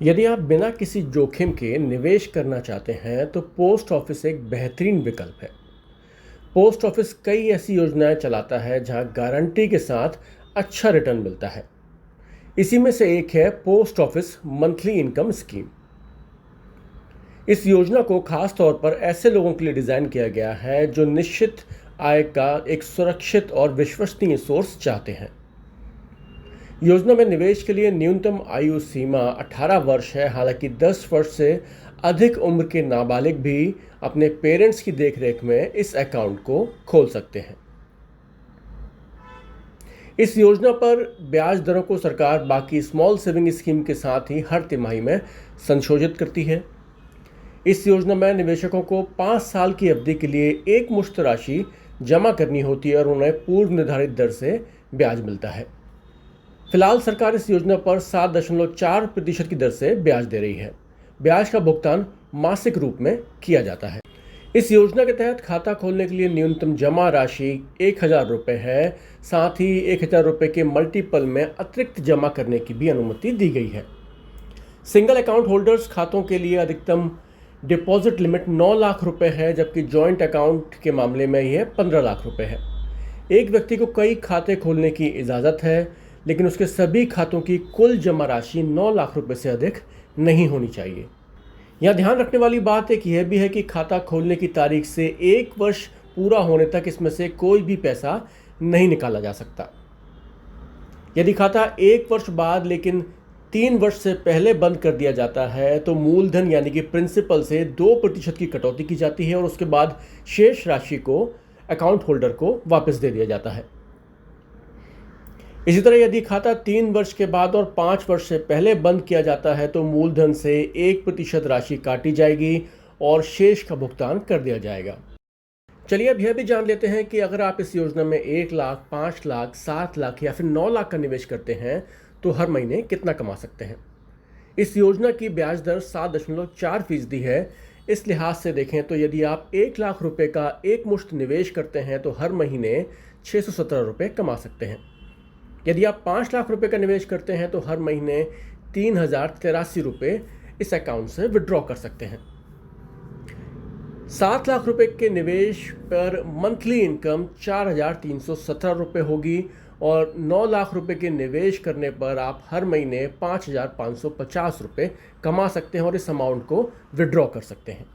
यदि आप बिना किसी जोखिम के निवेश करना चाहते हैं तो पोस्ट ऑफिस एक बेहतरीन विकल्प है। पोस्ट ऑफिस कई ऐसी योजनाएं चलाता है जहां गारंटी के साथ अच्छा रिटर्न मिलता है। इसी में से एक है post office monthly income scheme. इस योजना को खास तौर पर ऐसे लोगों के लिए डिज़ाइन किया गया है जो निश्चित आय का एक सुरक्षित और विश्वसनीय सोर्स चाहते हैं। योजना में निवेश के लिए न्यूनतम आयु सीमा 18 वर्ष है। हालांकि 10 वर्ष से अधिक उम्र के नाबालिग भी अपने पेरेंट्स की देखरेख में इस अकाउंट को खोल सकते हैं। इस योजना पर ब्याज दरों को सरकार बाकी स्मॉल सेविंग स्कीम के साथ ही हर तिमाही में संशोधित करती है। इस योजना में निवेशकों को 5 साल की अवधि के लिए एक मुश्त राशि जमा करनी होती है और उन्हें पूर्व निर्धारित दर से ब्याज मिलता है। फिलहाल सरकार इस योजना पर 7.4% की दर से ब्याज दे रही है। ब्याज का भुगतान मासिक रूप में किया जाता है। इस योजना के तहत खाता खोलने के लिए न्यूनतम जमा राशि 1,000 रुपये है। साथ ही 1,000 रुपये के मल्टीपल में अतिरिक्त जमा करने की भी अनुमति दी गई है। सिंगल अकाउंट होल्डर्स खातों के लिए अधिकतम डिपॉजिट लिमिट 9 लाख रुपए है, जबकि जॉइंट अकाउंट के मामले में यह 15 लाख रुपए है। एक व्यक्ति को कई खाते खोलने की इजाज़त है, लेकिन उसके सभी खातों की कुल जमा राशि 9 लाख रुपए से अधिक नहीं होनी चाहिए। यहाँ ध्यान रखने वाली बात एक यह भी है कि खाता खोलने की तारीख से 1 वर्ष पूरा होने तक इसमें से कोई भी पैसा नहीं निकाला जा सकता। यदि खाता 1 वर्ष बाद लेकिन 3 वर्ष से पहले बंद कर दिया जाता है तो मूलधन यानी कि प्रिंसिपल से 2% की कटौती की जाती है और उसके बाद शेष राशि को अकाउंट होल्डर को वापस दे दिया जाता है। इसी तरह यदि खाता 3 वर्ष के बाद और 5 वर्ष से पहले बंद किया जाता है तो मूलधन से 1% राशि काटी जाएगी और शेष का भुगतान कर दिया जाएगा। चलिए अब यह भी जान लेते हैं कि अगर आप इस योजना में 1 लाख, 5 लाख, 7 लाख या फिर 9 लाख का निवेश करते हैं तो हर महीने कितना कमा सकते हैं। इस योजना की ब्याज दर 7.4% है। इस लिहाज से देखें तो यदि आप 1 लाख रुपए का एक मुश्त निवेश करते हैं तो हर महीने 617 रुपये कमा सकते हैं। यदि आप 5 लाख रुपए का निवेश करते हैं तो हर महीने 3,083 रुपये इस अकाउंट से विड्रॉ कर सकते हैं। 7 लाख रुपए के निवेश पर मंथली इनकम 4,317 रुपये होगी और 9 लाख रुपए के निवेश करने पर आप हर महीने 5,550 रुपये कमा सकते हैं और इस अमाउंट को विड्रॉ कर सकते हैं।